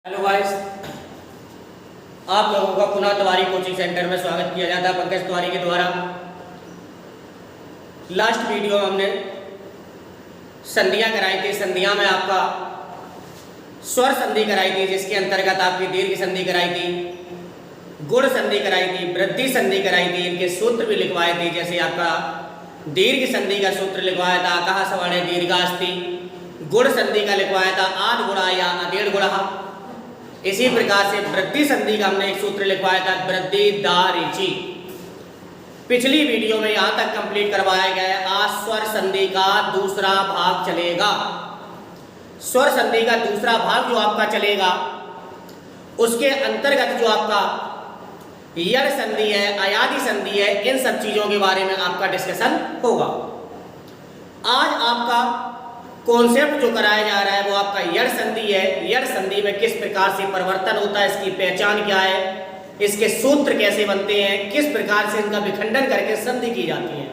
Hello guys, आप लोगों का पुनः तिवारी कोचिंग सेंटर में स्वागत किया जाता है पंकज तिवारी के द्वारा। लास्ट वीडियो में हमने संधियां कराई थी। संधियां में आपका स्वर संधि कराई थी, जिसके अंतर्गत आपकी दीर्घ संधि कराई थी, गुण संधि कराई थी, वृद्धि संधि कराई थी। इनके सूत्र भी लिखवाए थे। जैसे आपका दीर्घ संधि का सूत्र लिखवाया था कहा सवर्ण दीर्घास्ति। गुण संधि का लिखवाया था आध गुणा या अधेड़ गुणा। इसी प्रकार से वृद्धि संधि का हमने एक सूत्र लिखवाया था वृद्धि दारिचि। पिछली वीडियो में यहां तक कंप्लीट करवाया गया है। आज स्वर संधि का दूसरा भाग चलेगा। स्वर संधि का दूसरा भाग जो आपका चलेगा, उसके अंतर्गत जो आपका यड़ संधि है, अयादि संधि है, इन सब चीजों के बारे में आपका डिस्कशन होगा। आज आपका कॉन्सेप्ट जो कराया जा रहा है वो आपका यड़ संधि है। यड़ संधि में किस प्रकार से परिवर्तन होता है, इसकी पहचान क्या है, इसके सूत्र कैसे बनते हैं, किस प्रकार से इनका विखंडन करके संधि की जाती है,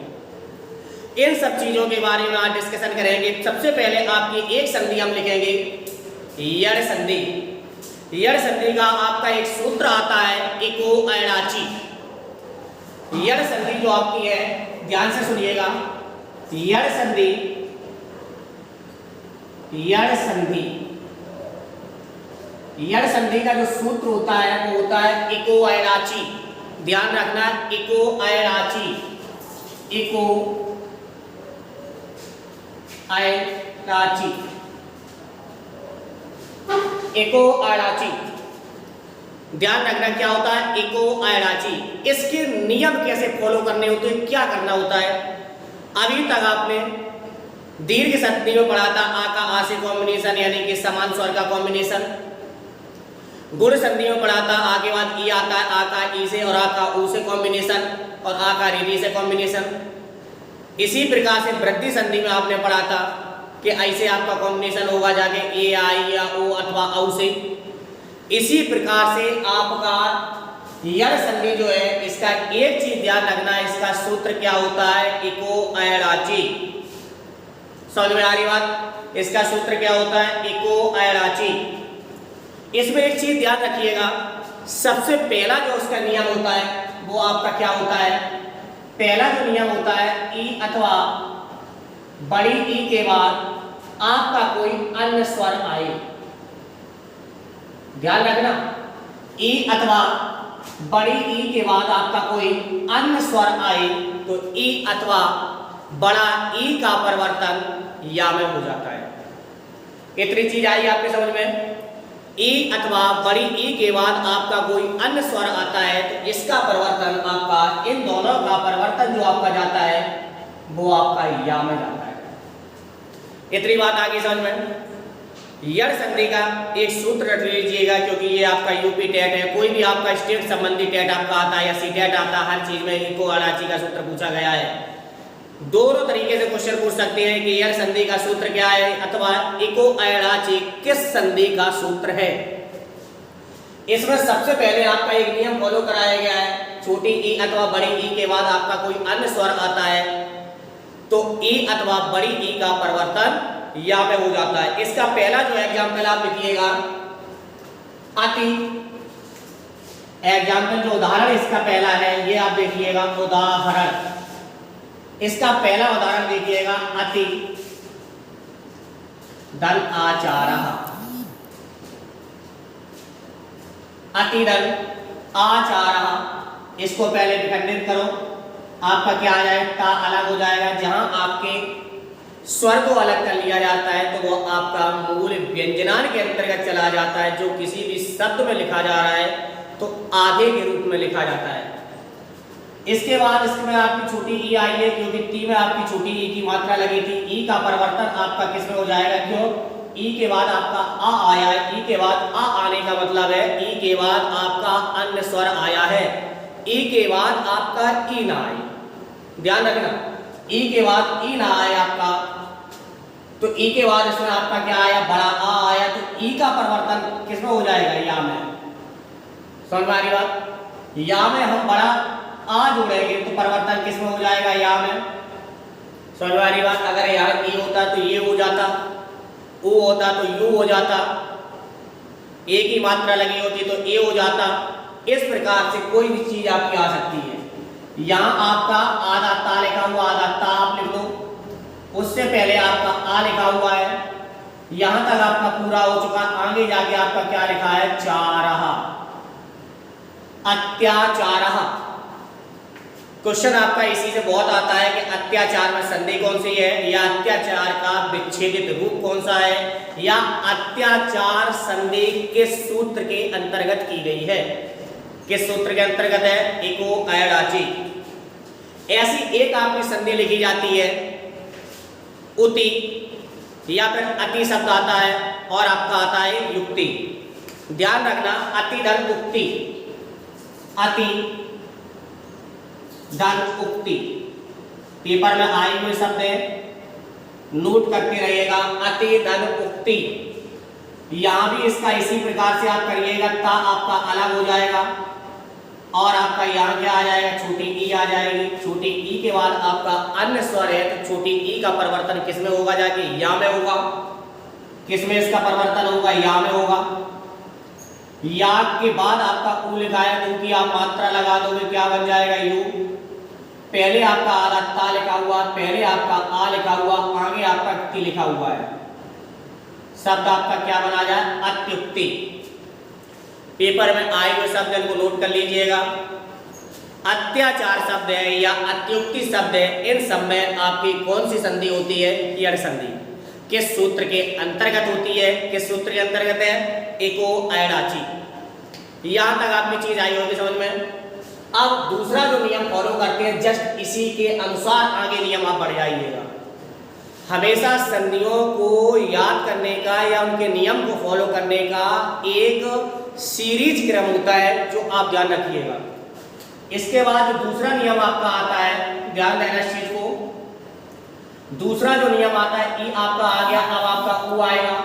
इन सब चीजों के बारे में आज डिस्कशन करेंगे। सबसे पहले आपकी एक संधि हम लिखेंगे यड़ संधि। यड़ संधि का आपका एक सूत्र आता है इको ऐड़ाची। यड़ संधि जो आपकी है, ध्यान से सुनिएगा, यड़ संधि, यड़ संधि, यड़ संधि का जो सूत्र होता है वो होता है इको ऐड़ाची। ध्यान रखना, इको ऐड़ाची, इको ऐड़ाची, इको ऐड़ाची। ध्यान रखना क्या होता है इको ऐड़ाची। इसके नियम कैसे फॉलो करने होते हैं, क्या करना होता है। अभी तक आपने दीर्घ संधि में पढ़ा था आ का आ से कॉम्बिनेशन, यानी कि समान स्वर का कॉम्बिनेशन। गुण संधि में पढ़ा था आ के बाद ई आता है, आ का ई से और आ का ऊ से कॉम्बिनेशन, और आ का री से कॉम्बिनेशन। इसी प्रकार से वृद्धि संधि में आपने पढ़ा था कि ऐसे आपका कॉम्बिनेशन होगा जाके ए आई या ओ अथवा औ से। इसी प्रकार से आपका यड़ संधि जो है, इसका एक चीज ध्यान रखना, इसका सूत्र क्या होता है इको ऐड़ाची। समझ में आ रही बात। इसका सूत्र क्या होता है इको ऐड़ाची। इसमें एक चीज ध्यान रखिएगा, सबसे पहला जो उसका नियम होता है वो आपका क्या होता है, पहला जो नियम होता है ई अथवा बड़ी ई के बाद आपका कोई अन्य स्वर आए। ध्यान रखना, ई अथवा बड़ी ई के बाद आपका कोई अन्य स्वर आए तो ई अथवा बड़ा ई का परिवर्तन या में हो जाता है। इतनी चीज आई आपके समझ में। ई अथवा बड़ी ई के बाद आपका कोई अन्य स्वर आता है तो इसका परिवर्तन आपका, इन दोनों का परिवर्तन जो आपका जाता है वो आपका या में जाता है। इतनी बात आगे समझ में। यड़ संधि का एक सूत्र रट लीजिएगा, क्योंकि ये आपका यूपी टेट है। कोई भी आपका स्टेट संबंधी टेट आपका आता है या सी टेट आता है, हर चीज में इको ऐड़ाची का सूत्र पूछा गया है। दोनों तरीके से क्वेश्चन पूछ सकते हैं कि यड़ संधि का सूत्र क्या है अथवा इको ऐड़ाची किस संधि का सूत्र है। इसमें सबसे पहले आपका एक नियम फॉलो कराया गया है, छोटी ई अथवा बड़ी ई के बाद आपका कोई अन्य स्वर आता है तो ई अथवा बड़ी ई का परिवर्तन या में हो जाता है। इसका पहला जो एग्जाम्पल आप लिखिएगा अति। एग्जाम्पल जो उदाहरण इसका पहला है ये आप देखिएगा, उदाहरण। इसका पहला उदाहरण देखिएगा अति धन आचारः। अति धन आचारः, इसको पहले विखंडित करो, आपका क्या आ जाएगा, ता अलग हो जाएगा। जहां आपके स्वर को अलग कर लिया जाता है तो वो आपका मूल व्यंजनान के अंतर्गत चला जाता है। जो किसी भी शब्द में लिखा जा रहा है तो आधे के रूप में लिखा जाता है। इसके बाद इसमें आपकी छोटी ई आई है, क्योंकि टी में आपकी छोटी ई की मात्रा लगी थी। ई का परिवर्तन आपका किस में हो जाएगा, क्यों, ई के बाद आपका आ आया है। ई के बाद आ आने का मतलब है ई के बाद आपका अन्य स्वर आया है। ई के बाद आपका ई ना आए, ध्यान रखना, ई के बाद ई ना आए आपका, तो ई के बाद इसमें आपका क्या आया, बड़ा आ आया, तो ई का परिवर्तन किस में हो जाएगा, या में। समझ में आ रही बात। या में हम बड़ा आ जोड़ेंगे तो परिवर्तन किस में हो जाएगा, या में। समझ में आ रही बात। अगर यहाँ ई होता तो ये हो जाता, ओ होता तो यू हो जाता, ए की मात्रा लगी होती तो ए हो जाता। इस प्रकार से कोई भी चीज आपकी आ सकती है। यहाँ आपका आधा ता लिखा हुआ, आधा ता आप लिख लो, उससे पहले आपका आ लिखा हुआ है, यहां तक आपका पूरा हो चुका। आगे जाके आपका क्या लिखा है, चारह, अत्याचारः। क्वेश्चन आपका इसी से बहुत आता है कि अत्याचार में संधि कौन सी है, या अत्याचार का विच्छेदित रूप कौन सा है, या अत्याचार संधि किस सूत्र के अंतर्गत की गई है, किस सूत्र के अंतर्गत है, इको ऐडाची। ऐसी एक आपकी संधि लिखी जाती है, उति या फिर अति शब्द आता है और आपका आता है युक्ति। ध्यान रखना, अति धन उक्ति, अति धन उक्ति पेपर में आए हुए शब्द है, नोट करते रहिएगा। अति धन उक्ति, यहां भी इसका इसी प्रकार से आप करिएगा, ता आपका अलग हो जाएगा और आपका यहाँ क्या आ जाएगा, छोटी ई आ जाएगी। छोटी ई के बाद आपका अन्य स्वर है, तो छोटी ई का परिवर्तन किसमें होगा, जाके या में होगा। किसमें इसका परिवर्तन होगा, या में होगा। या के बाद आपका ऊ लिखा है, ऊ की आप मात्रा लगा दोगे, क्या बन जाएगा, यू। पहले आपका आधा ता लिखा हुआ, पहले आपका आ लिखा हुआ, आगे आपका ति लिखा हुआ है। शब्द आपका क्या बना जाए, अत्युक्ति। पेपर में आए हुए शब्द इनको नोट कर लीजिएगा। अत्याचार शब्द है या अत्युक्ति शब्द है, इन सब में आपकी कौन सी संधि होती है, यड़ संधि। किस सूत्र के अंतर्गत होती है, किस सूत्र के अंतर्गत है, इको ऐडाची। यहां तक आपकी चीज आई होगी समझ में। अब दूसरा जो नियम फॉलो करते हैं, जस्ट इसी के अनुसार आगे नियम आप बढ़ जाइएगा। हमेशा संधियों को याद करने का या उनके नियम को फॉलो करने का एक सीरीज क्रम होता है, जो आप ध्यान रखिएगा। इसके बाद दूसरा नियम आपका आता है, ध्यान देना इस चीज को। दूसरा जो नियम आता है, ई आपका आ गया, अब आपका ऊ आएगा।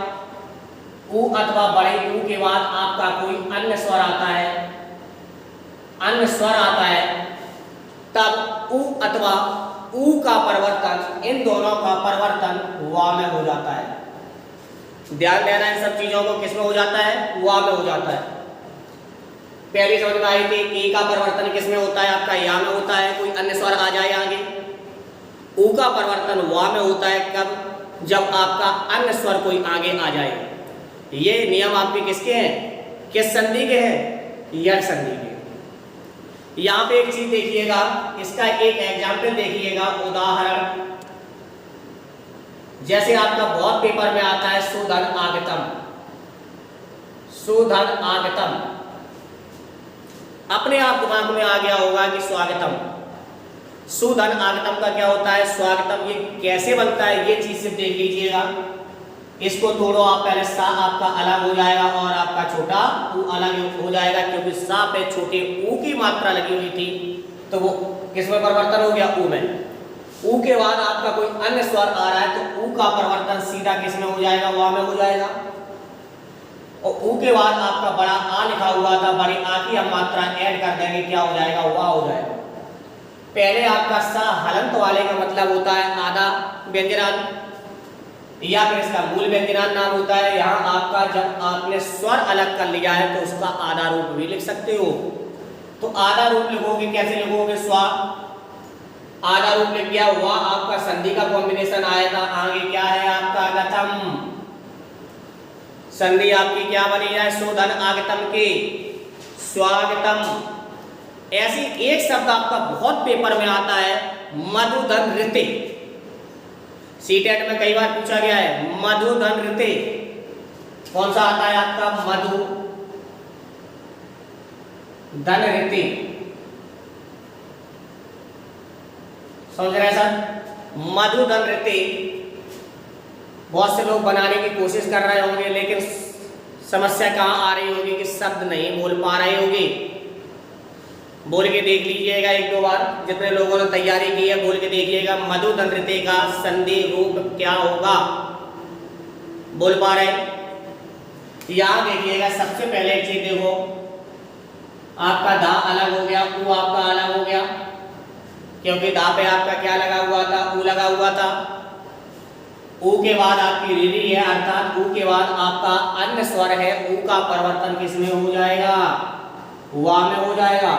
ऊ अथवा बड़े ऊ के बाद आपका कोई अन्य स्वर आता है, अन्य स्वर आता है, तब ऊ अथवा ऊ का परिवर्तन, इन दोनों का परिवर्तन वा में हो जाता है। ध्यान देना इन सब चीजों को, किसमें हो जाता है, वा में हो जाता है। पहली समझ में आई थी, ए का परिवर्तन किसमें होता है, आपका या में होता है, कोई अन्य स्वर आ जाए आगे। ऊ का परिवर्तन वा में होता है कब, जब आपका अन्य स्वर कोई आगे आ जाए। ये नियम आपके किसके हैं, किस संधि के हैं, यड़ संधि के। यहाँ पे एक चीज देखिएगा, इसका एक एग्जाम्पल देखिएगा, उदाहरण। जैसे आपका बहुत पेपर में आता है, सुधन आगतम, सुधन आगतम। अपने आप दिमाग में आ गया होगा कि स्वागतम। सुधन आगतम का क्या होता है, स्वागतम। ये कैसे बनता है, ये चीज से देख लीजिएगा। इसको तोड़ो आप, पहले सा आपका अलग हो जाएगा और आपका छोटा ऊ अलग हो जाएगा, क्योंकि सा पे छोटे ऊ की मात्रा लगी हुई थी, तो वो किसमें परिवर्तन हो गया, ऊ में। ऊ के बाद आपका कोई अन्य स्वर आ रहा है, तो ऊ का परिवर्तन सीधा किसमें हो जाएगा, वा में हो जाएगा। और ऊ के बाद आपका बड़ा आ लिखा हुआ था, बड़ी आ की हम मात्रा ऐड कर देंगे, क्या हो जाएगा, वा हो जाएगा। पहले आपका सा हलंत वाले का मतलब होता है आधा व्यंजनान, या फिर इसका मूल व्यंजनान नाम होता है। यहाँ आपका जब आपने स्वर अलग कर लिया है, तो उसका आधा रूप भी लिख सकते हो। तो आधा रूप लिखोगे, कैसे लिखोगे, स्वा आधा रूप लिख गया, वह आपका संधि का कॉम्बिनेशन आएगा। आगे क्या है आपका, गतम। संधि आपकी क्या बनी जाए, सुधन आगतम के स्वागतम। ऐसी एक शब्द आपका बहुत पेपर में आता है, मधुधन ऋते। सीटेट में कई बार पूछा गया है, मधुधन ऋते। कौन सा आता है आपका, मधु धन ऋते। समझ रहे हैं सर, मधुधन ऋते। बहुत से लोग बनाने की कोशिश कर रहे होंगे, लेकिन समस्या कहाँ आ रही होगी कि शब्द नहीं बोल पा रहे होंगे। बोल के देख लीजिएगा एक दो बार, जितने लोगों ने तैयारी की है बोल के देखिएगा, मधुधन ऋते का संधि रूप क्या होगा, बोल पा रहे। यहाँ देखिएगा, सबसे पहले एक चीज देखो, आपका धा अलग हो गया, ऊ आपका अलग हो गया, क्योंकि धा पे आपका क्या लगा हुआ था, ऊ लगा हुआ था। ऊ के बाद आपकी रीरी है, अर्थात ऊ के बाद आपका अन्य स्वर है, ऊ का परिवर्तन किसमें हो जाएगा? वा में हो जाएगा।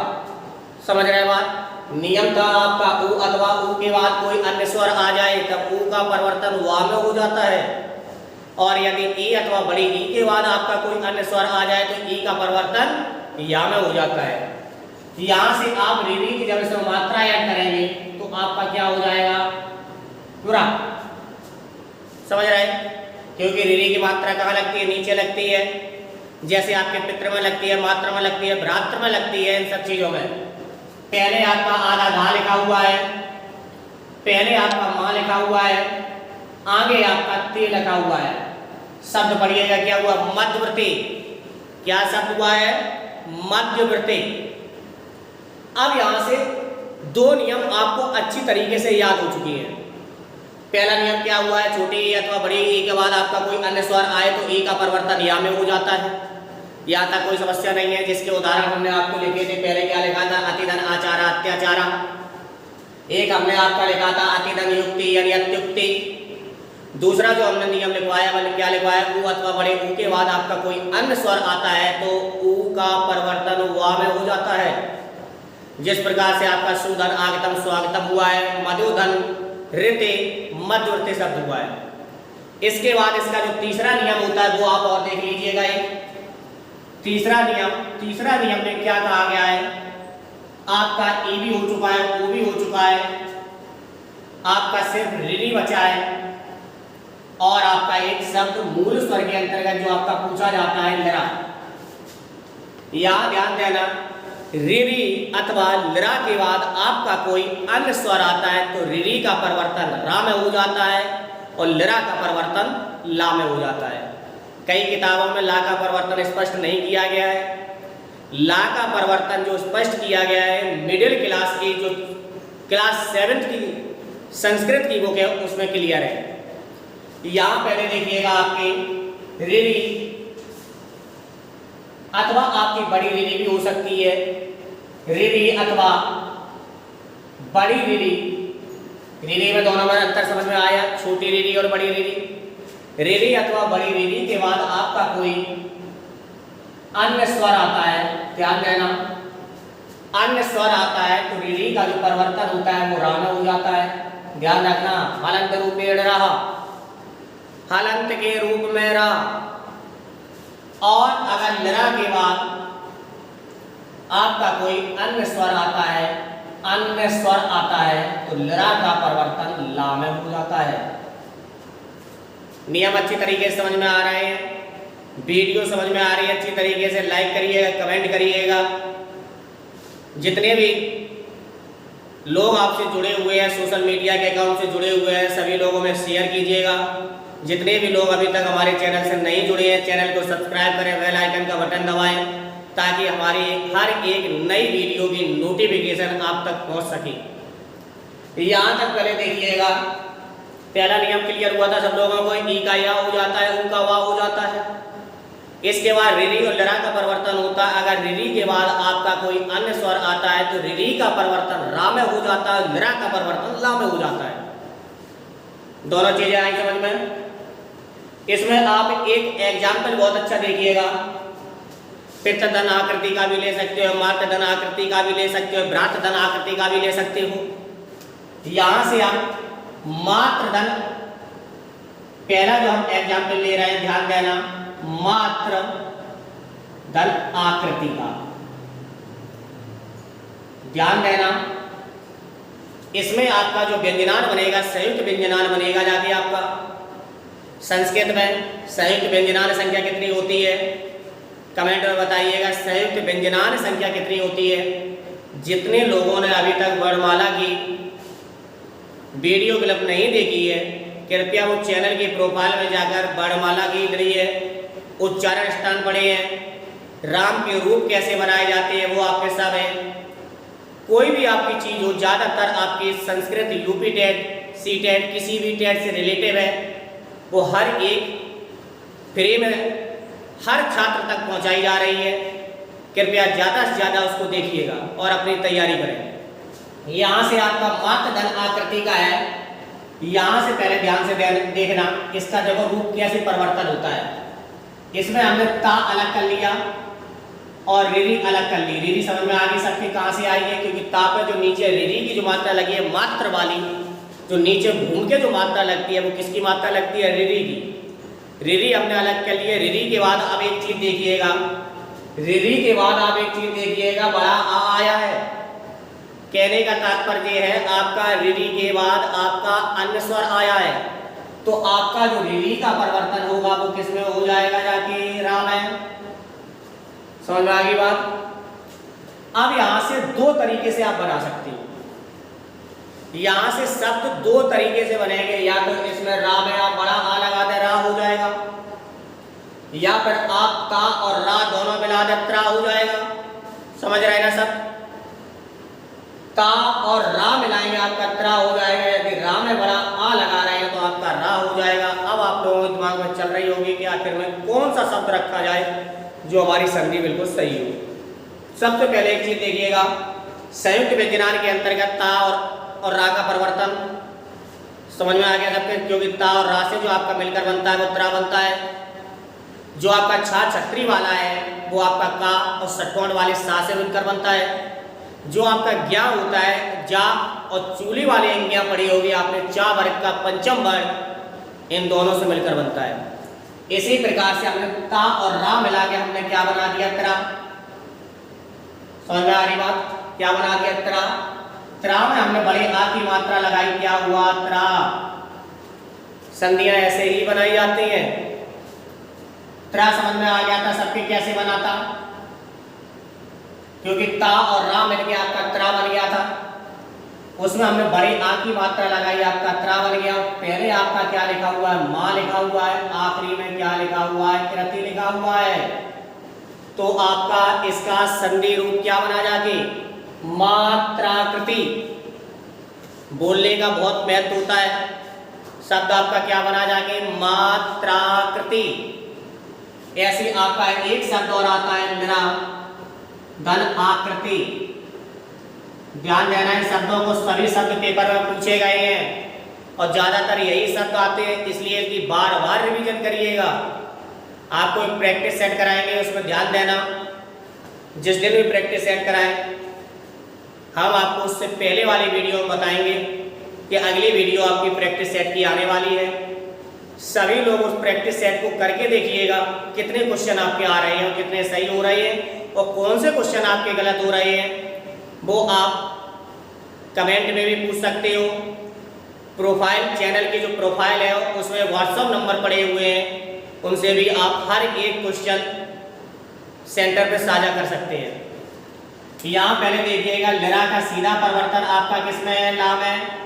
समझ रहे बात? नियम था आपका ऊ अथवा ऊ के बाद कोई अन्य स्वर आ जाए तब ऊ का परिवर्तन वा में हो जाता है, और यदि ई अथवा बड़ी ई के बाद आपका कोई अन्य स्वर आ जाए तो ई का परिवर्तन या में हो जाता है। यहाँ से आप रीरी की जब इसमें मात्रा ऐड करेंगे तो आपका क्या हो जाएगा? पूरा। समझ रहे? क्योंकि रीरी की मात्रा कहाँ लगती है? नीचे लगती है, जैसे आपके पितृ में लगती है, मात्र में लगती है, भ्रातृ में लगती है, इन सब चीजों में। पहले आपका आधा धा लिखा हुआ है, पहले आपका माँ लिखा हुआ है, आगे आपका ते लिखा हुआ है। शब्द पढ़िएगा, क्या हुआ? मध्यवर्ती। क्या शब्द हुआ है? मध्यवर्ती। अब यहां से दो नियम आपको अच्छी तरीके से याद हो चुकी है। पहला नियम क्या हुआ है? छोटी ई अथवा बड़ी ई के बाद आपका कोई अन्य स्वर आए तो ई का परिवर्तन या में हो जाता है। यहाँ तक कोई समस्या नहीं है, जिसके उदाहरण हमने आपको लिखे थे। पहले क्या लिखा था? अतिधन आचारा अत्याचारा। एक हमने आपका लिखा था अतिधन युक्ति यानी अत्युक्ति। दूसरा जो हमने नियम लिखवाया वह क्या लिखवाया? ऊ अथवा बड़े ऊ के बाद आपका कोई अन्य स्वर आता है तो ऊ का परिवर्तन वा में हो जाता है। जिस प्रकार से आपका सुधन आगतम स्वागतम हुआ है, मधुधन ऋते मध्यवर्ती शब्द हुआ है। इसके बाद इसका जो तीसरा नियम होता है वो आप और देख लीजिएगा। एक तीसरा नियम में क्या कहा गया है? आपका ई भी हो चुका है, ओ भी हो चुका है, आपका सिर्फ रीरी बचा है, और आपका एक शब्द मूल स्वर के अंतर्गत जो आपका पूछा जाता है लिरा। यहां ध्यान देना, रीरी अथवा लिरा के बाद आपका कोई अन्य स्वर आता है तो रीरी का परिवर्तन रा में हो जाता है और लिरा का परिवर्तन ला में हो जाता है। कई किताबों में ला का परिवर्तन स्पष्ट नहीं किया गया है। ला का परिवर्तन जो स्पष्ट किया गया है मिडिल क्लास की, जो क्लास 7 की संस्कृत की बुक है उसमें क्लियर है। यहाँ पहले देखिएगा आपकी रीरी अथवा आपकी बड़ी रीरी भी हो सकती है, रीरी अथवा बड़ी रीरी। रीरी में दोनों में अंतर समझ में आया? छोटी रीरी और बड़ी रीरी। रीरी अथवा बड़ी रीरी के बाद आपका कोई अन्य स्वर आता है, ध्यान देना, अन्य स्वर आता है तो रीरी का जो परिवर्तन होता है वो रा में हो जाता है। ध्यान रखना, हलंत रूप में रहा, हलंत के रूप में रा। और अगर लिरा के बाद आपका कोई अन्य स्वर आता है तो लिरा का परिवर्तन ला में हो जाता है। नियम अच्छी तरीके से समझ में आ रहे हैं? वीडियो समझ में आ रही है अच्छी तरीके से? लाइक करिएगा, कमेंट करिएगा। जितने भी लोग आपसे जुड़े हुए हैं, सोशल मीडिया के अकाउंट से जुड़े हुए हैं, सभी लोगों में शेयर कीजिएगा। जितने भी लोग अभी तक हमारे चैनल से नहीं जुड़े हैं, चैनल को सब्सक्राइब करें, बेल आइकन का बटन दबाएं ताकि हमारी हर एक नई वीडियो की नोटिफिकेशन आप तक पहुंच सके। यहाँ तक पहले देखिएगा, पहला नियम क्लियर हुआ था सब लोगों को, ई का या हो जाता है, ऊ का वा हो जाता है। इसके बाद रीरी और लिरा का परिवर्तन होता है। अगर रीरी के बाद आपका कोई अन्य स्वर आता है तो रीरी का परिवर्तन रा में हो जाता है, लिरा का परिवर्तन ला में हो जाता है। दोनों चीजें आई समझ में? इसमें आप एक एग्जाम्पल बहुत अच्छा देखिएगा। पितृधन आकृति का भी ले सकते हो, मातृधन आकृति का भी ले सकते हो, भ्रातृधन आकृति का भी ले सकते हो। यहां से आप मातृधन, पहला जो हम एग्जाम्पल ले रहे हैं, ध्यान देना, मात्र धन आकृति का ध्यान देना। इसमें आपका जो व्यंजनान बनेगा संयुक्त व्यंजनान बनेगा। जाके आपका संस्कृत में संयुक्त व्यंजनान संख्या कितनी होती है? कमेंट में बताइएगा, संयुक्त व्यंजनान संख्या कितनी होती है? जितने लोगों ने अभी तक वर्णमाला की वीडियो क्लिप नहीं देखी है, कृपया वो चैनल की प्रोफाइल में जाकर वर्णमाला की रही है, उच्चारण स्थान पढ़े हैं, राम के रूप कैसे बनाए जाते हैं वो आपके सब है। कोई भी आपकी चीज़ हो, ज़्यादातर आपकी Sanskrit UP TET, C TET, किसी भी टेट से रिलेटिव है, वो हर एक फ्री में हर छात्र तक पहुंचाई जा रही है। कृपया ज़्यादा से ज़्यादा उसको देखिएगा और अपनी तैयारी करें। यहाँ से आपका मातृधन आकृति का है, यहाँ से पहले ध्यान से देखना इसका देखो रूप कैसे परिवर्तन होता है। इसमें हमने ता अलग कर लिया और रिरी अलग कर ली। रिरी समझ में आ गई सबके कहाँ से आई है, क्योंकि ता पे जो नीचे रिरी की जो मात्रा लगी है मात्र वाली, जो नीचे घूम के जो मात्रा लगती है वो किसकी मात्रा लगती है, रिरी की। रिरी हमने अलग कर लिए। रिरी के बाद अब एक चीज देखिएगा, रिरी के बाद आप एक चीज देखिएगा, बड़ा आ आया है। कहने का तात्पर्य है आपका रिरी के बाद आपका अन्य स्वर आया है, तो आपका जो रिरी का परिवर्तन होगा वो किस में हो जाएगा, जाके राम है। समझ में आ गई बात। अब यहां से दो तरीके से आप बना सकते हो। यहां से शब्द दो तरीके से बनेंगे, या तो इसमें रा में आप बड़ा आ लगा दे रा हो जाएगा, या फिर आप ता और रा दोनों मिला दे त्रा हो जाएगा। समझ रहे हैं ना सब। ता और रा मिलाएंगे आपका त्रा हो जाएगा। यदि रा में बड़ा आ लगा रहे हैं तो आपका रा हो जाएगा। अब आप लोगों के दिमाग में चल रही होगी कि आखिर में कौन सा शब्द रखा जाए जो हमारी संधि बिल्कुल सही हो। सबसे पहले एक चीज देखिएगा, संयुक्त व्यंजनान के अंतर्गत ता और रा का परिवर्तन समझ में आ गया सबके, क्योंकि ता और रा से जो आपका मिलकर बनता है वो त्रा बनता है। जो आपका छा छत्री वाला है वो आपका का और षट्कोण वाले सा से मिलकर बनता है। जो आपका ज्ञा होता है जा और चूली वाली अंगियां पड़ी होगी आपने, चा वर्ग का पंचम वर्ग इन दोनों से मिलकर बनता है। इसी प्रकार से हमने ता और रा मिला के हमने क्या बना दिया, त्रा। समझ में आ रही बात, क्या बना दिया, त्रा। त्रा में हमने बड़े आ की मात्रा लगाई, क्या हुआ, त्रा। संधियां ऐसे ही बनाई जाती हैं। त्रा समझ में आ गया था सबके कैसे बना था, क्योंकि ता और रा मिलके आपका त्रा बन गया था। उसमें हमने बड़े आ की मात्रा लगाई, आपका त्रा बन गया। पहले आपका क्या लिखा हुआ है, मां लिखा हुआ है, आखिरी में क्या लिखा हुआ है, कृति लिखा हुआ है। तो आपका इसका संधि रूप क्या बना जाके, मात्राकृति। बोलने का बहुत महत्व होता है। शब्द आपका क्या बना जाके, मात्राकृति। ऐसे आपका एक शब्द और आता है निरा धन आकृति। ध्यान देना है शब्दों को, सभी शब्द पेपर में पूछे गए हैं और ज्यादातर यही शब्द आते हैं, इसलिए कि बार बार रिवीजन करिएगा। आपको एक प्रैक्टिस सेट कराएंगे, उसमें ध्यान देना। जिस दिन भी प्रैक्टिस सेट कराएं हम आपको उससे पहले वाली वीडियो में बताएंगे कि अगली वीडियो आपकी प्रैक्टिस सेट की आने वाली है। सभी लोग उस प्रैक्टिस सेट को करके देखिएगा कितने क्वेश्चन आपके आ रहे हैं और कितने सही हो रहे हैं और कौन से क्वेश्चन आपके गलत हो रहे हैं, वो आप कमेंट में भी पूछ सकते हो। प्रोफाइल चैनल की जो प्रोफाइल है उसमें व्हाट्सएप नंबर पड़े हुए हैं, उनसे भी आप हर एक क्वेश्चन सेंटर पे साझा कर सकते हैं। यहाँ पहले देखिएगा, लरा का सीधा परिवर्तन आपका किसमें है, ला में।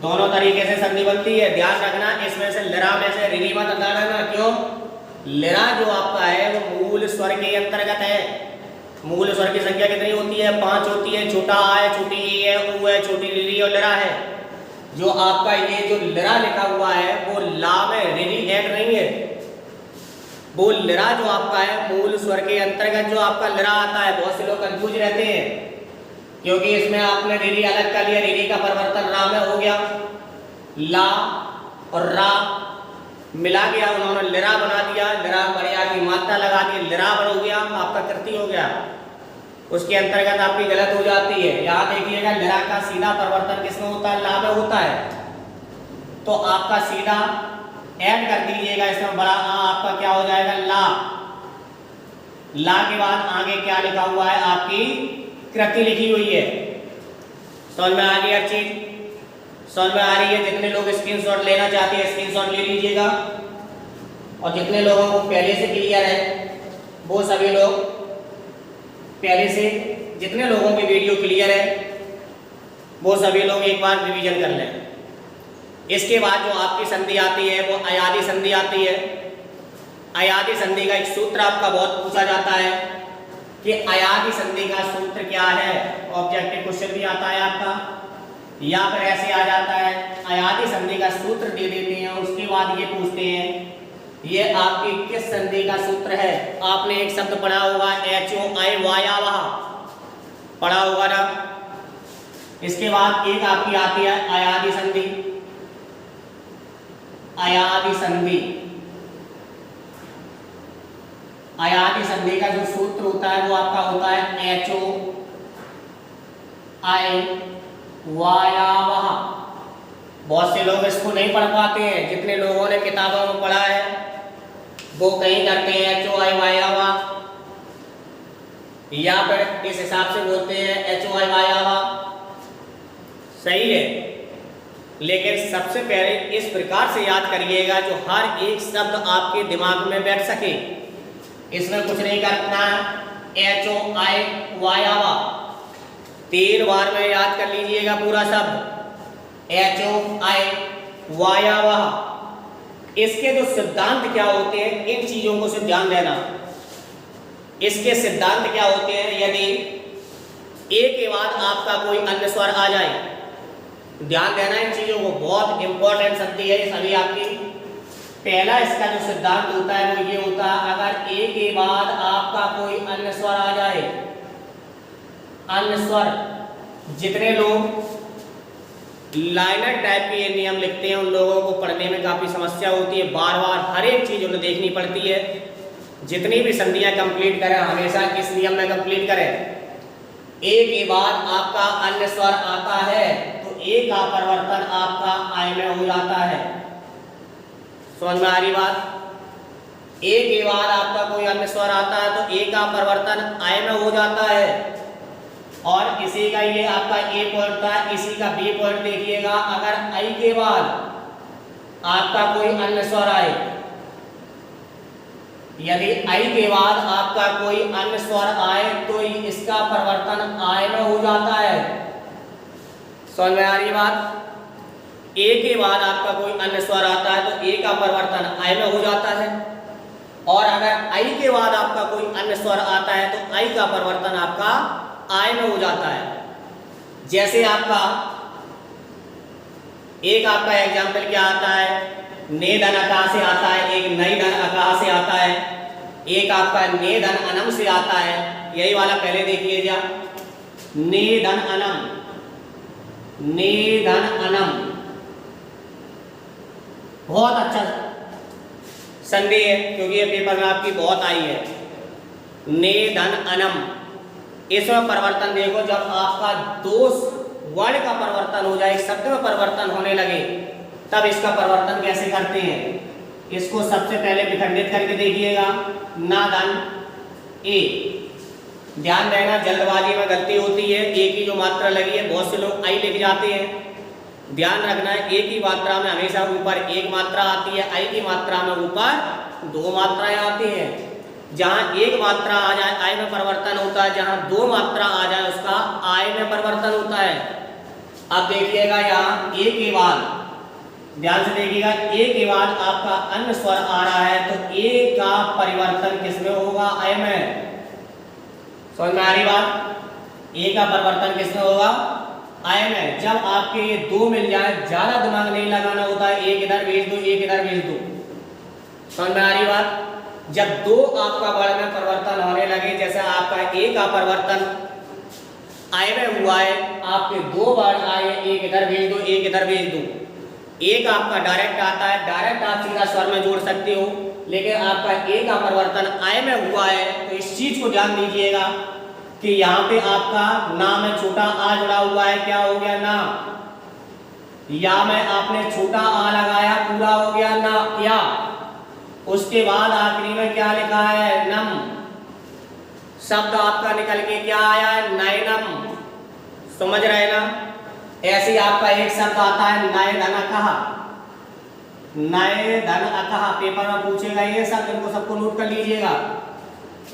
दोनों तरीके से संधि बनती है, ध्यान रखना। इसमें से लरा में से रिरी मत हटाना, क्यों, लरा जो आपका है वो मूल स्वर के अंतर्गत है। मूल स्वर की संख्या कितनी होती है, 5 होती है। छोटा आ है, छोटी ई है, ऊ है, छोटी रिरी और लरा है। जो आपका ये जो लरा लिखा हुआ है वो ला में रिरी ऐड नहीं है। वो लरा जो आपका है मूल स्वर के अंतर्गत जो आपका लरा आता है, बहुत से लोग कंफ्यूज रहते हैं क्योंकि इसमें आपने रिरी अलग कर लिया। रिरी का परिवर्तन रा में हो गया, ला और रा मिला गया, उन्होंने लरा बना दिया। लरा बढ़िया की मात्रा लगा दी, लरा बन गया, आपका कृति हो गया। उसके अंतर्गत आपकी गलत हो जाती है। यहाँ देखिएगा, लरा का सीधा परिवर्तन किसमें होता है, ला में होता है। तो आपका सीधा ऐड कर दीजिएगा, इसमें बड़ा आ आपका क्या हो जाएगा, ला। ला के बाद आगे क्या लिखा हुआ है, आपकी कृति लिखी हुई है। समझ में आ गई हर चीज, समझ में आ रही है। जितने लोग स्क्रीनशॉट लेना चाहते हैं स्क्रीनशॉट ले लीजिएगा, और जितने लोगों को पहले से क्लियर है वो सभी लोग पहले से, जितने लोगों की वीडियो क्लियर है वो सभी लोग एक बार रिवीजन कर लें। इसके बाद जो आपकी संधि आती है वो अयादी संधि आती है। अयादी संधि का एक सूत्र आपका बहुत पूछा जाता है कि अयादी संधि का सूत्र क्या है। ऑब्जेक्टिव क्वेश्चन भी आता है आपका, या फिर ऐसे आ जाता है, अयादी संधि का सूत्र दे देते हैं, उसके बाद ये पूछते हैं ये आपकी किस संधि का सूत्र है। आपने एक शब्द पढ़ा होगा HOI वायावह, पढ़ा होगा ना। इसके बाद एक आपकी आती है अयादि संधि। अयादि संधि, अयादि संधि का जो सूत्र होता है वो आपका होता है HO I वायावह। बहुत से लोग इसको नहीं पढ़ पाते हैं, जितने लोगों ने किताबों में पढ़ा है वो कहीं करते हैं HO I वायावह, या फिर इस हिसाब से बोलते हैं HO I वायावह। सही है, लेकिन सबसे पहले इस प्रकार से याद करिएगा जो हर एक शब्द आपके दिमाग में बैठ सके। इसमें कुछ नहीं करना है। HO I वायावह 3 बार में याद कर लीजिएगा पूरा शब्द HO I वायावह। इसके जो सिद्धांत क्या होते हैं, इन चीजों को से ध्यान देना। इसके सिद्धांत क्या होते हैं, यदि ए के बाद आपका कोई अन्य स्वर आ जाए, ध्यान देना इन चीजों को, बहुत इंपॉर्टेंट संधि है ये सभी आपकी। पहला इसका जो सिद्धांत होता है वो ये होता है, अगर ए के बाद आपका कोई अन्य स्वर आ जाए, अन्य स्वर, जितने लोग लाइनर टाइप के ये नियम लिखते हैं उन लोगों को पढ़ने में काफी समस्या होती है, बार बार हर एक चीज उन्हें देखनी पड़ती है। जितनी भी संधियां कंप्लीट करें हमेशा इस नियम में कंप्लीट करें। ए के बाद आपका अन्य स्वर आता है तो ए का परिवर्तन आपका आई में हो जाता है। समझ में आ रही बात? ए के बाद आपका कोई अन्य स्वर आता है तो ए का परिवर्तन आई में हो जाता है। और इसी का ये आपका ए पॉइंट था, इसी का बी पॉइंट देखिएगा। अगर आई के बाद आपका कोई अन्य स्वर आए, यदि आई के बाद आपका कोई अन्य स्वर आए तो इसका परिवर्तन आय में हो जाता है। समझ में आ रही बात? ए के बाद आपका कोई अन्य स्वर आता है तो ए का परिवर्तन आय में हो जाता है, और अगर आई के बाद आपका कोई अन्य स्वर आता है तो आई का परिवर्तन आपका आय में हो जाता है। जैसे आपका एक आपका एग्जाम्पल क्या आता है, ने धन अका से आता है, एक नई धन अका से आता है, एक आपका ने धन अनम से आता है। यही वाला पहले देखिए जा, ने धन अनम, ने धन अनम, बहुत अच्छा संधि है क्योंकि ये पेपर में आपकी बहुत आई है। ने धन अनम, इसमें परिवर्तन देखो, जब आपका दो वर्ण का परिवर्तन हो जाए, शब्द में परिवर्तन होने लगे, तब इसका परिवर्तन कैसे करते हैं। इसको सबसे पहले विखंडित करके देखिएगा। ना धन ए, ध्यान देना जल्दबाजी में गलती होती है, ए की जो मात्रा लगी है बहुत से लोग आई लिख जाते हैं। ध्यान रखना है ए की मात्रा में हमेशा ऊपर एक मात्रा आती है, आई की मात्रा में ऊपर 2 मात्राएं आती हैं। जहां एक मात्रा आ जाए आय में परिवर्तन होता है, जहां 2 मात्रा आ जाए उसका आय में परिवर्तन होता है। अब देखिएगा यहाँ ए के बाद, ध्यान से देखिएगा, ए के बाद आपका अन्य स्वर आ रहा है तो ए का परिवर्तन किसमें होगा, आय में। समझ में आ रही बात? ए का परिवर्तन किसमें होगा, आय में। जब आपके ये 2 मिल जाए, ज्यादा दिमाग नहीं लगाना होता है, एक इधर भेज दो, एक इधर भेज दो। समझ में आ रही बात? जब 2 आपका वर्ण में परिवर्तन होने लगे, जैसे आपका ए का परिवर्तन आय में हुआ है, आपके 2 वर्ण आए, एक इधर भेज दो, एक इधर भेज दो। एक आपका डायरेक्ट आता है, डायरेक्ट आप सीधा स्वर में जोड़ सकते हो, लेकिन आपका ए का परिवर्तन आय में हुआ है तो इस चीज को ध्यान दीजिएगा कि यहाँ पे आपका ना में छोटा आ जुड़ा हुआ है, क्या हो गया, ना। या में आपने छोटा आ लगाया, पूरा हो गया ना, या। उसके बाद आखिरी में क्या लिखा है, नम। शब्द आपका निकल के क्या आया है, नयनम। समझ रहे ना? ऐसे आपका एक शब्द आता है नय धन अकह, नय धन अकह, पेपर में पूछेगा ये शब्द, इनको सबको नोट कर लीजिएगा।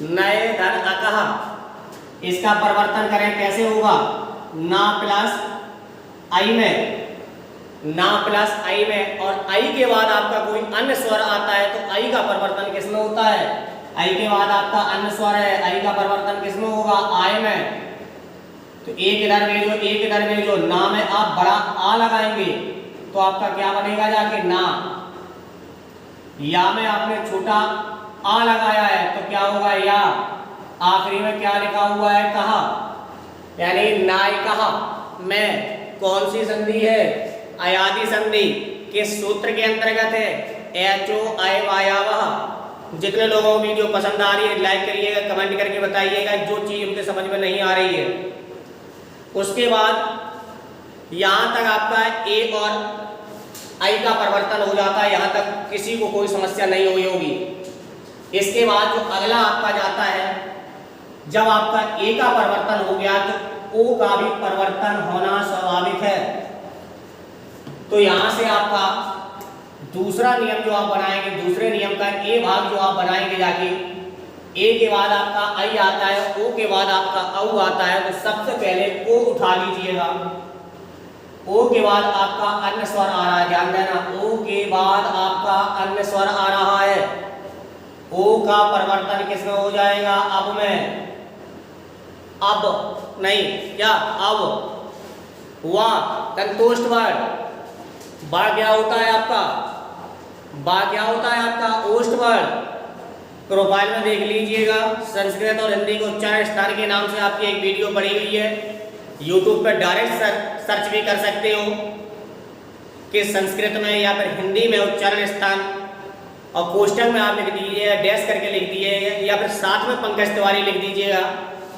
नय धन अकह, इसका परिवर्तन करें कैसे होगा, ना प्लस आई में, ना प्लस आई में, और आई के बाद आपका कोई अन्य स्वर आता है तो आई का परिवर्तन किसमें होता है, आई के बाद आपका अन्य स्वर है, आई का परिवर्तन किसमें होगा, आय में। तो एक इधर भेजो, एक इधर भेजो, ना में आप बड़ा आ लगाएंगे तो आपका क्या बनेगा जाके, ना। या में आपने छोटा आ लगाया है तो क्या होगा, या। आखिरी में क्या लिखा हुआ है, कहा, यानी नाय कहा, में कौन सी संधि है? अयादि संधि। किस सूत्र के अंतर्गत है? एचो आय वायावह। जितने लोगों को वीडियो पसंद आ रही है लाइक करिएगा, कमेंट करके बताइएगा जो चीज़ उनके समझ में नहीं आ रही है। उसके बाद यहाँ तक आपका ए और आई का परिवर्तन हो जाता है, यहाँ तक किसी को कोई समस्या नहीं हुई होगी। इसके बाद जो अगला आपका जाता है, जब आपका ए का परिवर्तन हो गया तो ओ का भी परिवर्तन होना स्वाभाविक है। तो यहाँ से आपका दूसरा नियम जो आप बनाएंगे, दूसरे नियम का ए भाग जो आप बनाएंगे जाके, ए के बाद आपका आई आता है, ओ के बाद आपका औ आता है, तो सबसे पहले ओ उठा लीजिएगा। ओ के बाद आपका अन्य स्वर आ रहा है, ध्यान देना, ओ के बाद आपका अन्य स्वर आ रहा है। ओ का परिवर्तन किसमें हो जाएगा? अब में। अब नहीं, क्या अब? वाह, कंतुष्ट वर्ड। बा क्या होता है आपका? बा क्या होता है आपका? ओष्ठ वर्ड। प्रोफाइल में देख लीजिएगा, संस्कृत और हिंदी को उच्चारण स्थान के नाम से आपकी एक वीडियो पड़ी हुई है। यूट्यूब पर डायरेक्ट सर्च भी कर सकते हो कि संस्कृत में या फिर हिंदी में उच्चारण स्थान, और कोष्टक में आप लिख दीजिएगा, डैश करके लिख दीजिएगा, या फिर साथ में पंकज तिवारी लिख दीजिएगा।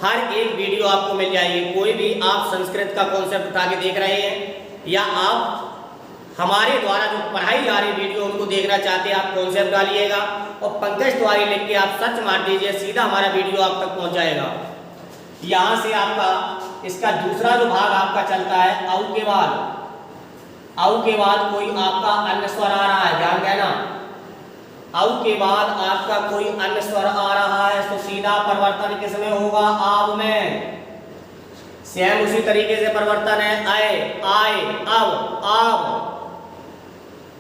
हर एक वीडियो आपको मिल जाएगी। कोई भी आप संस्कृत का कॉन्सेप्ट उठा के देख रहे हैं या आप हमारे द्वारा जो पढ़ाई जा रही वीडियो उनको देखना चाहते हैं, आप कॉन्सेप्ट डालिएगा और पंकज तिवारी लिख के आप सर्च मार दीजिए, सीधा हमारा वीडियो आप तक पहुंच जाएगा। यहाँ से आपका इसका दूसरा जो भाग आपका चलता है, औ के बाद। औ के बाद कोई आपका अन्य स्वर आ रहा है, ध्यान देना, औ के बाद आपका कोई अन्य स्वर आ रहा है, तो सीधा परिवर्तन किसमें होगा? आव में। सेम उसी तरीके से परिवर्तन है, आए, आए, अब, आव।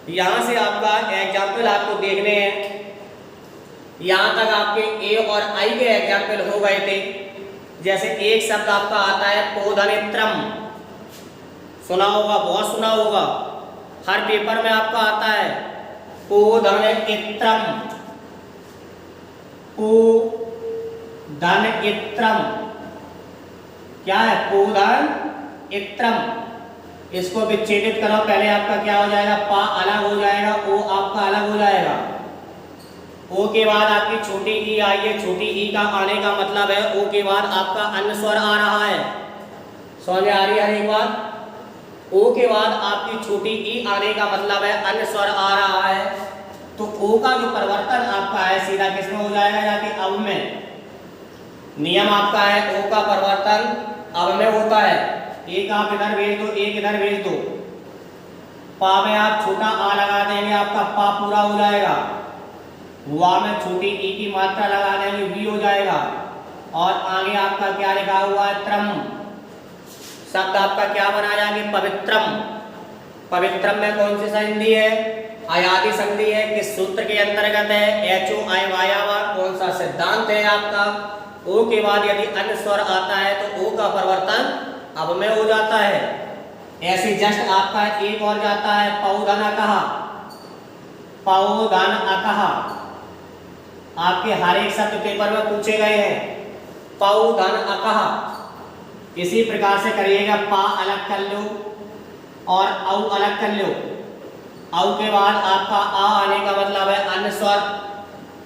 यहाँ से आपका एग्जाम्पल आपको देखने हैं। यहाँ तक आपके ए और आई के एग्जाम्पल हो गए थे। जैसे एक शब्द आपका आता है पोधनित्रम, सुना होगा, बहुत सुना होगा, हर पेपर में आपका आता है पोधनित्रम, पोधनित्रम। क्या है? पोधनित्रम। इसको विच्छेदित करो, पहले आपका क्या हो जाएगा? पा अलग हो जाएगा, ओ आपका अलग हो जाएगा। ओ के बाद आपकी छोटी ई आई है, छोटी ई का आने का मतलब है ओ के बाद आपका अन्य स्वर आ रहा है। समझ में आ रही है एक बात? ओ के बाद आपकी छोटी ई आने का मतलब है अन्य स्वर आ रहा है, तो ओ का जो परिवर्तन आपका है सीधा किसमें हो जाएगा? जाके अब में। नियम आपका है ओ का परिवर्तन अब में होता है। एक आप इधर भेज दो, एक इधर भेज दो, पा में आप छोटा आ लगा देंगे, आपका पा पूरा हो जाएगा। वा में छोटी ई की मात्रा लगा देंगे, वी हो जाएगा। और आगे आपका क्या लिखा हुआ है? त्रम। शब्द आपका क्या बना जाएंगे? पवित्रम। पवित्रम में कौन सी संधि है? अयादि संधि है। किस सूत्र के अंतर्गत है? एचो आय वायावा। कौन सा सिद्धांत है आपका? ओ के बाद यदि अन्य स्वर आता है तो ओ का परिवर्तन अब में हो जाता है। ऐसे जस्ट आपका एक और जाता है पौधन अकहा। पौधन अकहा आपके हर एक शब्द पेपर में पूछे गए हैं। पौधन अकहा इसी प्रकार से करिएगा, पा अलग कर लो और औ अलग कर लो। औ के बाद आपका आ आने का मतलब है अन्य स्वर।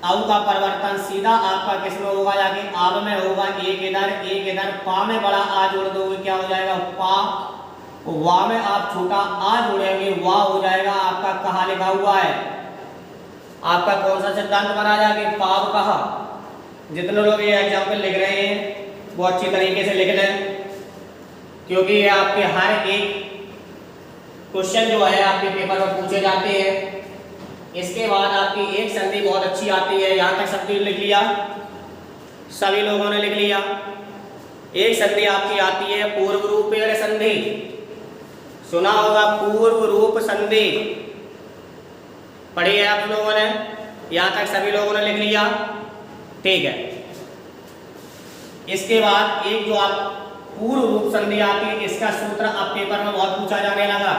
औ का परिवर्तन सीधा आपका किसमें होगा? जाके आब में होगा। एक इधर, पा में बड़ा आ जोड़ दोगे, क्या हो जाएगा? पा। वा में आप छोटा आ जोड़ेंगे, वा हो जाएगा। आपका कहा लिखा हुआ है, आपका कौन सा सिद्धांत बना? जाके पाप कहा। जितने लोग ये एग्जाम्पल लिख रहे हैं वो अच्छी तरीके से लिख लें, क्योंकि ये आपके हर एक क्वेश्चन जो है आपके पेपर में पूछे जाते हैं। इसके बाद आपकी एक संधि बहुत अच्छी आती है, यहाँ तक सब कुछ लिख लिया, सभी लोगों ने लिख लिया। एक संधि आपकी आती है पूर्व रूपेण संधि, सुना होगा पूर्व रूप संधि, पढ़ी है आप लोगों ने? यहाँ तक सभी लोगों ने लिख लिया, ठीक है। इसके बाद एक जो आप पूर्व रूप संधि आती है, इसका सूत्र अब पेपर में बहुत पूछा जाने लगा।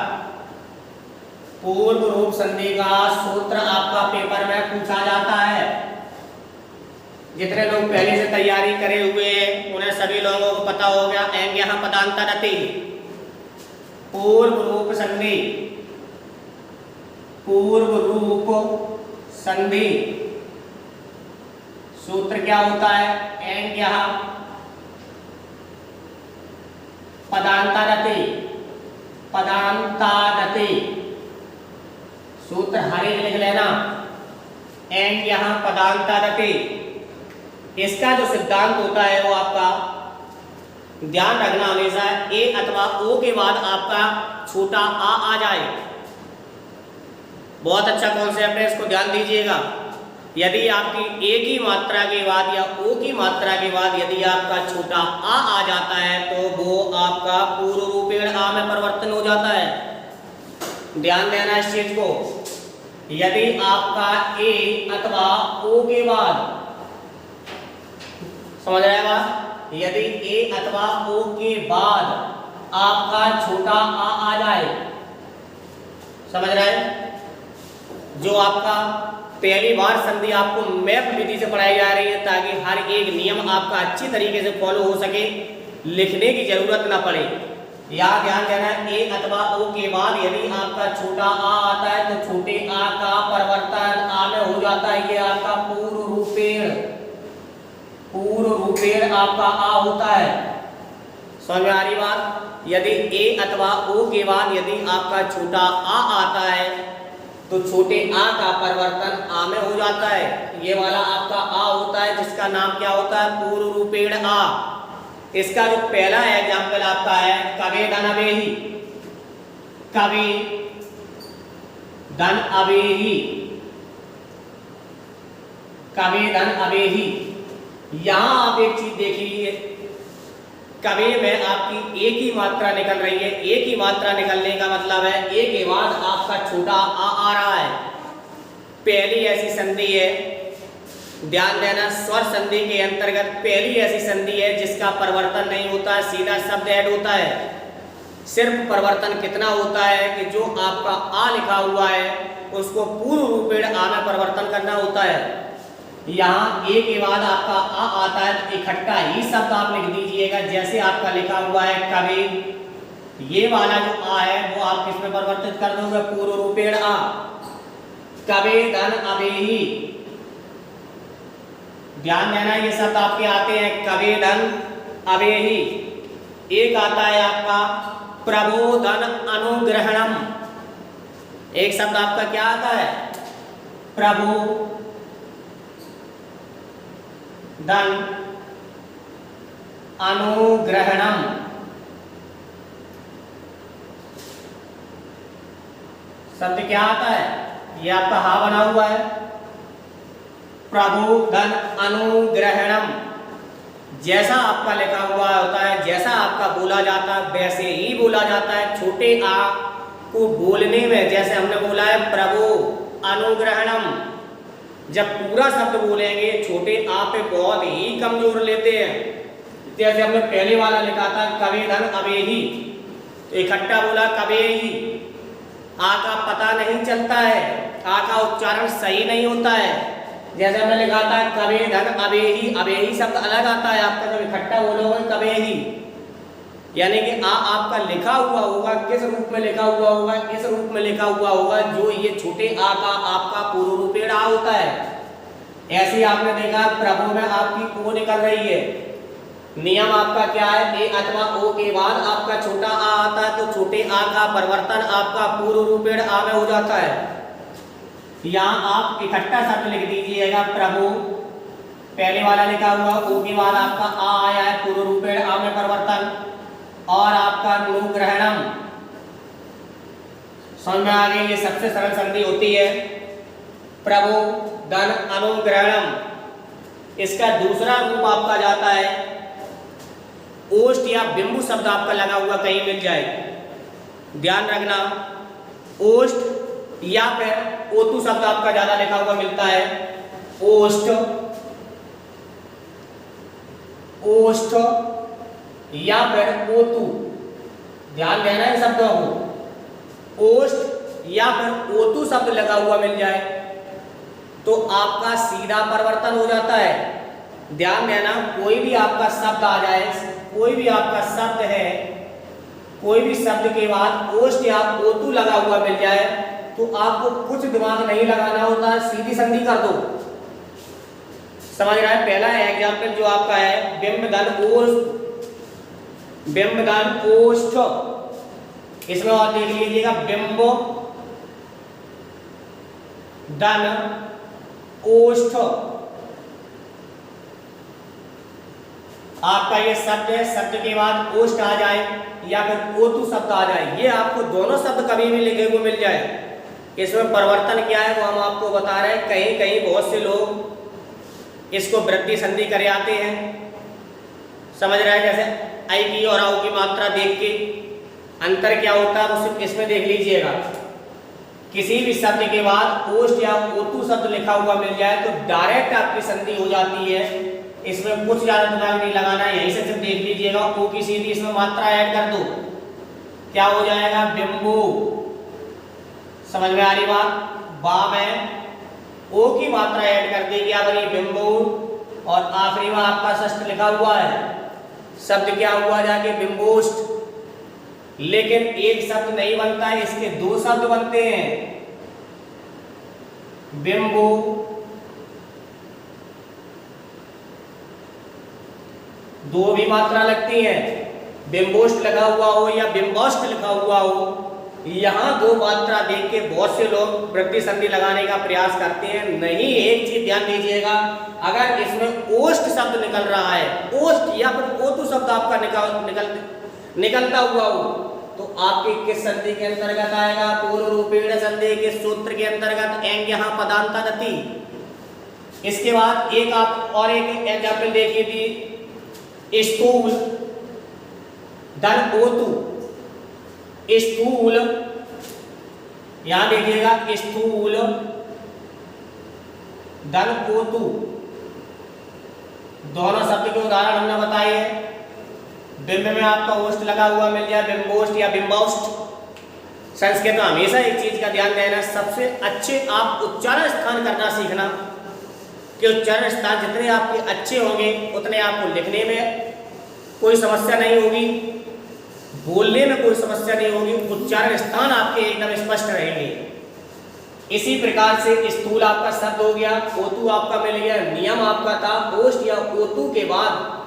पूर्व रूप संधि का सूत्र आपका पेपर में पूछा जाता है। जितने लोग पहले से तैयारी करे हुए हैं उन्हें सभी लोगों को पता हो गया। एंग यहाँ पदांतरति, पूर्व रूप संधि, पूर्व रूप संधि सूत्र क्या होता है? एंड यहां पदांतारति, पदांतारति सूत्र हरे लिख लेना। एंड यहां पदांतारति, इसका जो सिद्धांत होता है वो आपका ध्यान रखना हमेशा ए अथवा ओ के बाद आपका छोटा आ जाए। बहुत अच्छा कॉन्सेप्ट है, इसको ध्यान दीजिएगा। यदि आपकी ए की मात्रा के बाद या ओ की मात्रा के बाद यदि आपका छोटा आ जाता है तो वो आपका पूर्व रूपेण आ में परिवर्तन हो जाता है। ध्यान देना इस चीज को। यदि आपका ए अथवा ओ के बाद, समझ रहे बात? यदि ए अथवा ओ के बाद आपका छोटा आ जाए, समझ रहे? जो आपका पहली बार संधि आपको मैप विधि से पढ़ाई जा रही है ताकि हर एक नियम आपका अच्छी तरीके से फॉलो हो सके, लिखने की जरूरत ना पड़े। यहाँ ध्यान देना, ए अथवा ओ के बाद यदि आपका छोटा आ आता है तो छोटे आ का परिवर्तन आ में हो जाता है। ये आपका पूर्व रूपेण, पूर्व रूपेण आपका आ होता है। समझ में आ रही बात? यदि ए अथवा ओ के बाद यदि आपका छोटा आ आता है तो छोटे आ का परिवर्तन आ में हो जाता है। ये वाला आपका आ होता है जिसका नाम क्या होता है? पूर्व रूपेण आ। इसका जो पहला एग्जाम्पल आपका है कवे धन अवेही, कवे धन अवेही, कवे धन अवेही। यहां आप एक चीज देख लीजिए, कवे में आपकी ए की मात्रा निकल रही है। ए की मात्रा निकलने का मतलब है ए के बाद आपका छोटा आ रहा है। पहली ऐसी संधि है, ध्यान देना, स्वर संधि के अंतर्गत पहली ऐसी संधि है जिसका परिवर्तन नहीं होता है, सीधा शब्द ऐड होता है। सिर्फ परिवर्तन कितना होता है कि जो आपका आ लिखा हुआ है उसको पूर्व रूपेण आ में परिवर्तन करना होता है। यहाँ ए के बाद आपका आ आता है तो इकट्ठा ही शब्द आप लिख दीजिएगा। जैसे आपका लिखा हुआ है कवे, ये वाला जो आ है वो आप किस में परिवर्तित कर दोगे? पूर्व रूपेण आ। कवे धन अवेही, ध्यान देना, ये शब्द आपके आते हैं कवे धन अवेही। एक आता है आपका प्रबोधन अनुग्रहणम। एक शब्द आपका क्या आता है? प्रबोधन अनुग्रहणम। शब्द क्या आता है? ये आपका हा बना हुआ है, प्रबोधन अनुग्रहणम। जैसा आपका लिखा हुआ होता है, जैसा आपका बोला जाता है वैसे ही बोला जाता है। छोटे आ को बोलने में जैसे हमने बोला है प्रभु अनुग्रहणम, जब पूरा शब्द बोलेंगे छोटे आ पे बहुत ही कम जोर लेते हैं। जैसे हमने पहले वाला लिखा था कवे धन अवेही, तो इकट्ठा बोला कवेही। आ का पता नहीं चलता है, आ का उच्चारण सही नहीं होता है। जैसे हमने लिखा था कवे धन अवेही, अवेही शब्द अलग आता है आपका, जब इकट्ठा बोलोगे कवेही। यानी कि आ आपका लिखा हुआ होगा, किस रूप में लिखा हुआ होगा? इस रूप में लिखा हुआ होगा जो ये छोटे आ का आपका पूर्व रूपेण आ होता है। ऐसे ही आपने देखा प्रभु में आपकी ओ निकल रही है। नियम आपका क्या है? ए अथवा ओ के बाद आपका छोटा आ आता है तो छोटे आ का परिवर्तन आपका पूर्व रूपेण आ में हो जाता है। यहाँ आप इकट्ठा शब्द लिख दीजिएगा प्रभु, पहले वाला लिखा हुआ, ओ के बाद आपका आ आया है, पूर्व रूपेण आ में परिवर्तन, और आपका अनुग्रहणम। समझ में आ गई? ये सबसे सरल संधि होती है प्रभु धन अनुग्रहणम। इसका दूसरा रूप आपका जाता है ओष्ठ या बिंबु शब्द आपका लगा हुआ कहीं मिल जाए, ध्यान रखना। ओष्ठ या फिर ओतु शब्द आपका ज्यादा लिखा हुआ मिलता है। ओष्ठ, ओष्ठ या फिर ओतु, ध्यान देना है शब्दों को। ओष्ठ या फिर ओतु शब्द लगा हुआ मिल जाए तो आपका सीधा परिवर्तन हो जाता है। ध्यान देना, कोई भी आपका शब्द आ जाए, कोई भी आपका शब्द है, कोई भी शब्द के बाद ओष्ठ या ओतु लगा हुआ मिल जाए तो आपको कुछ दिमाग नहीं लगाना होता, सीधी संधि कर दो। समझ रहा है? पहला एग्जाम्पल जो आपका है बिंब धन ओष्ठ, बिंब धन ओष्ठ, इसमें और देख लीजिएगा बिंब धन ओष्ठ, आपका ये शब्द है, शब्द के बाद ओष्ठ आ जाए या फिर ओतु शब्द आ जाए, ये आपको दोनों शब्द कभी भी लिखे हुए मिल जाए। इसमें परिवर्तन क्या है वो हम आपको बता रहे हैं। कहीं कहीं बहुत से लोग इसको वृद्धि संधि कर आते हैं, समझ रहे हैं? जैसे आई की और आओ की मात्रा देख के अंतर क्या होता है वो इसमें देख लीजिएगा। किसी भी शब्द के बाद ओष्ठ या ओतु शब्द लिखा हुआ मिल जाए तो डायरेक्ट आपकी संधि हो जाती है, इसमें कुछ ज्यादा दिमाग नहीं लगाना है। यहीं से सिर्फ देख लीजिएगा, ओ की सीधी इसमें मात्रा ऐड कर दो, क्या हो जाएगा? बिंबु। समझ में आ रही बात? बा में ओ की मात्रा ऐड कर दी, क्या बनी? बिंबु। और आखिरी में आपका षष्ठ लिखा हुआ है, शब्द क्या हुआ जाके? बिंबोष्ठ। लेकिन एक शब्द नहीं बनता है, इसके दो शब्द बनते हैं, बिंबु दो भी मात्रा लगती है, बिंबोष्ठ लगा हुआ हो या बिंबोष्ठ लिखा हुआ हो, यहाँ दो मात्रा देख के बहुत से लोग वृद्धि संधि लगाने का प्रयास करते हैं। नहीं, एक चीज ध्यान दीजिएगा, अगर इसमें ओष्ठ शब्द निकल रहा है, ओष्ठ या फिर ओतु शब्द आपका निकलता हुआ हो तो आपके किस संधि के अंतर्गत आएगा? पूर्व रूपेण संधि के सूत्र के अंतर्गत एंग यहाँ पदांता गति। इसके बाद एक आप और एक एग्जाम्पल देखिए थी, स्थूल धन ओतु, स्थूल, यहां देखिएगा स्थूल धन ओतु, दोनों शब्द के उदाहरण हमने बताए हैं। बिंब में आपका ओष्ठ लगा हुआ मिल जाए, बिंबोष्ठ या बिंबाष्ठ। संस्कृत में हमेशा एक चीज का ध्यान देना, सबसे अच्छे आप उच्चारण स्थान करना सीखना, कि उच्चारण स्थान जितने आपके अच्छे होंगे उतने आपको लिखने में कोई समस्या नहीं होगी, बोलने में कोई समस्या नहीं होगी, उच्चारण स्थान आपके एकदम स्पष्ट रहेंगे। इसी प्रकार से स्थूल आपका शब्द हो गया, ओतु आपका मिल गया। नियम आपका था ओष्ठ या ओतु के बाद,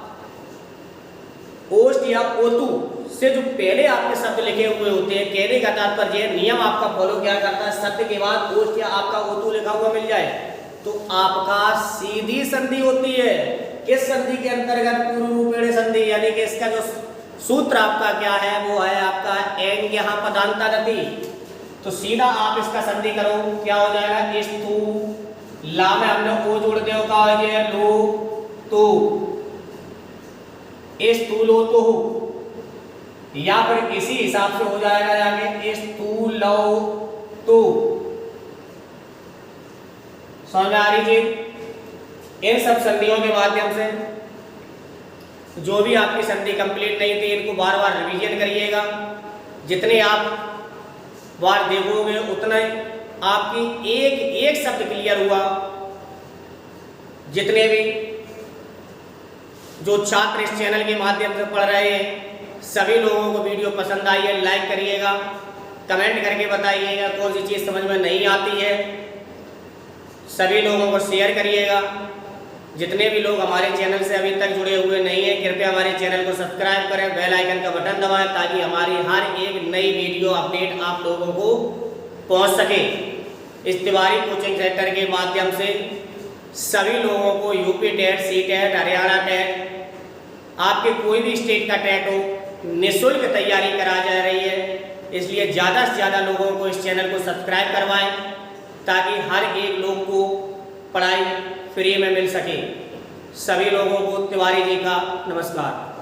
ओष्ठ या ओतु से जो पहले आपके शब्द लिखे हुए होते हैं, कहने का तात्पर्य नियम आपका फॉलो क्या करता है, शब्द के बाद ओष्ठ या आपका ओतु लिखा हुआ मिल जाए तो आपका सीधी संधि होती है। किस संधि के अंतर्गत? पूर्व रूपेण संधि, यानी कि इसका जो सूत्र आपका क्या है वो है आपका एंग यहाँ पदांता गति। तो सीधा आप इसका संधि करो, क्या हो जाएगा? स्थू ला में हमने ओ जोड़ दिया, का हो जाए लो तो स्थूलो तो, या फिर इसी हिसाब से हो जाएगा जाके स्थूलो तो। समझ में आ रही चीज? इन सब संधियों के माध्यम से जो भी आपकी संधि कंप्लीट नहीं थी इनको बार बार रिवीजन करिएगा। जितने आप बार देखोगे उतना आपकी एक एक शब्द क्लियर हुआ। जितने भी जो छात्र इस चैनल के माध्यम से पढ़ रहे हैं सभी लोगों को वीडियो पसंद आई है, लाइक करिएगा, कमेंट करके बताइएगा कौन सी चीज़ समझ में नहीं आती है। सभी लोगों को शेयर करिएगा। जितने भी लोग हमारे चैनल से अभी तक जुड़े हुए नहीं हैं कृपया हमारे चैनल को सब्सक्राइब करें, बेल आइकन का बटन दबाएं ताकि हमारी हर एक नई वीडियो अपडेट आप लोगों को पहुंच सके। इस तिवारी कोचिंग सेंटर के माध्यम से सभी लोगों को UP TET, C TET, Haryana TET, आपके कोई भी स्टेट का टेट हो निःशुल्क तैयारी करा जा रही है। इसलिए ज़्यादा से ज़्यादा लोगों को इस चैनल को सब्सक्राइब करवाएं ताकि हर एक लोग को पढ़ाई फ्री में मिल सके। सभी लोगों को तिवारी जी का नमस्कार।